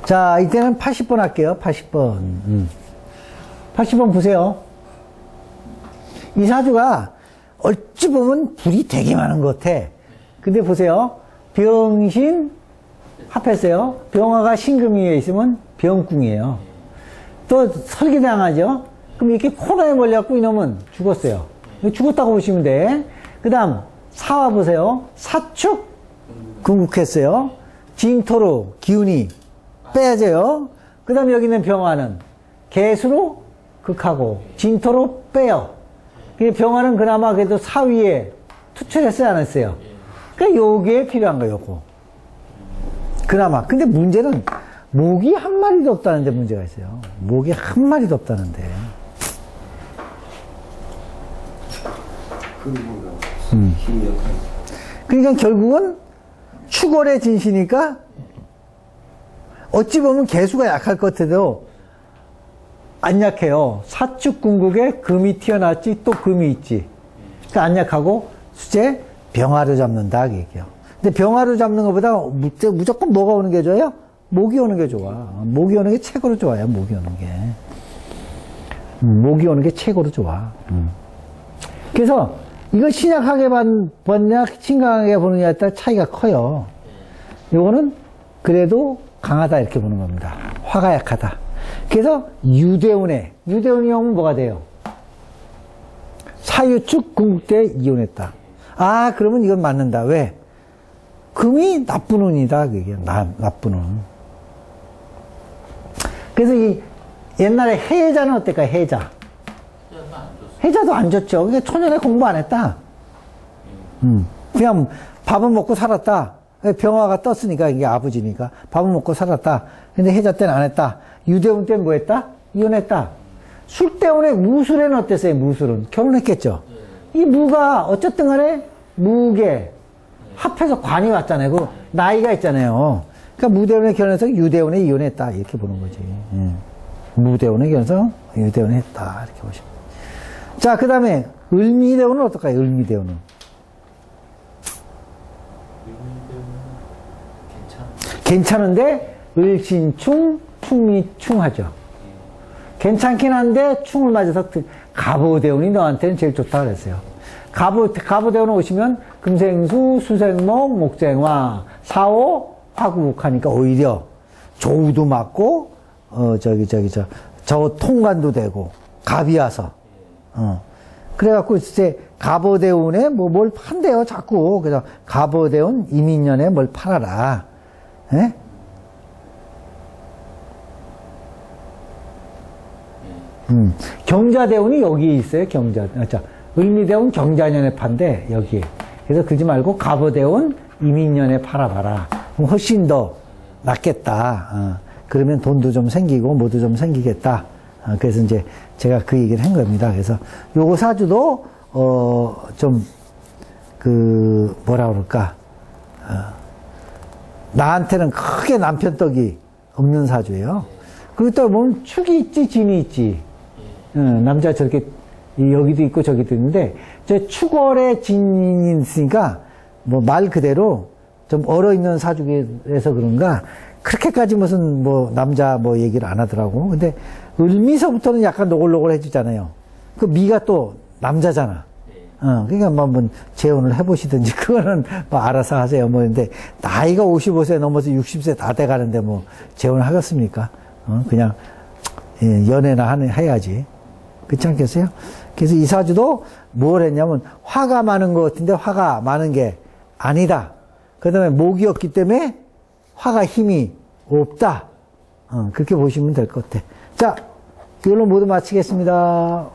자, 이때는 80번 할게요. 80번. 80번 보세요. 이 사주가 어찌 보면 불이 되게 많은 것 같아. 근데 보세요. 병신 합했어요. 병화가 신금위에 있으면 병궁이에요. 또 설기당하죠. 그럼 이렇게 코너에 몰려갖고 이놈은 죽었어요. 죽었다고 보시면 돼. 그 다음 사화 보세요. 사축 궁극했어요. 진토로 기운이 빼야져요. 그 다음 여기 있는 병화는 개수로 극하고 진토로 빼요. 병화는 그나마 그래도 사위에 투철했어요, 안 했어요? 그러니까 요게 필요한 거예요, 요거. 그나마. 근데 문제는 목이 한 마리도 없다는데 문제가 있어요. 목이 한 마리도 없다는데. 그러니까 결국은 축월의 진시니까 어찌 보면 개수가 약할 것 같아도 안 약해요. 사축궁극에 금이 튀어나왔지 또 금이 있지. 그러니까 안 약하고 수제 병화로 잡는다 그 얘기예요. 근데 병화로 잡는 것보다 무조건 뭐가 오는 게 좋아요? 목이 오는 게 좋아. 목이 오는 게 최고로 좋아요. 목이 오는 게. 목이 오는 게 최고로 좋아. 그래서 이걸 신약하게 보느냐 심각하게 보느냐에 따라 차이가 커요. 요거는 그래도 강하다 이렇게 보는 겁니다. 화가 약하다. 그래서 유대운이 오면 뭐가 돼요? 사유축 궁극대에 이혼했다. 아, 그러면 이건 맞는다. 왜? 금이 나쁜 운이다. 그게 나쁜 운. 그래서 이 옛날에 해자는 어떨까요? 해자. 해자도 안 좋죠. 그러니까 초년에 공부 안 했다. 그냥 밥은 먹고 살았다. 병화가 떴으니까 이게 아버지니까 밥은 먹고 살았다. 근데 해자 때는 안 했다. 유대운 때는 뭐 했다? 이혼했다. 술대운의 무술에는 어땠어요? 무술은 결혼했겠죠. 이 무가 어쨌든 간에 무게 합해서 관이 왔잖아요. 그 나이가 있잖아요. 그러니까 무대운에 결혼해서 유대운에 이혼했다 이렇게 보는 거지. 무대운에 결혼해서 유대운에 했다 이렇게 보시면. 자, 그 다음에 을미대운은 어떨까요? 을미대운은 괜찮은데 을신충 충미충하죠. 괜찮긴 한데 충을 맞아서 갑오대운이 너한테는 제일 좋다 그랬어요. 갑오대운 오시면 금생수, 수생목, 목쟁화, 사오, 화국하니까 오히려 조우도 맞고 저 통관도 되고 갑이 와서 그래갖고 이제 갑오대운에 뭘 판대요 자꾸. 그래서 갑오대운 이민년에 뭘 팔아라. 예? 경자대운이 여기에 있어요. 을미대운 경자년에 판대 여기에. 그래서 그러지 말고 갑오대운 이민년에 팔아봐라. 그럼 훨씬 더 낫겠다. 그러면 돈도 좀 생기고 뭐도 좀 생기겠다. 그래서 이제 제가 그 얘기를 한 겁니다. 그래서 요거 사주도 뭐라 그럴까, 나한테는 크게 남편 떡이 없는 사주예요. 그리고 또 보면 축이 있지 진이 있지. 남자 저렇게 여기도 있고 저기도 있는데 저 축월에 진이 있으니까 뭐 말 그대로 좀 얼어있는 사주에서 그런가 그렇게까지 무슨 뭐 남자 뭐 얘기를 안 하더라고. 근데 을미서부터는 약간 노골노골해지잖아요. 그 미가 또 남자잖아. 그러니까 한번 재혼을 해보시든지 그거는 뭐 알아서 하세요. 뭐 근데 나이가 55세 넘어서 60세 다 돼가는데 뭐 재혼을 하겠습니까? 그냥 연애나 해야지. 그렇지 않겠어요? 그래서 이 사주도 뭘 했냐면 화가 많은 것 같은데 화가 많은 게 아니다. 그 다음에 목이 없기 때문에 화가 힘이 없다. 그렇게 보시면 될 것 같아. 자, 이걸로 모두 마치겠습니다.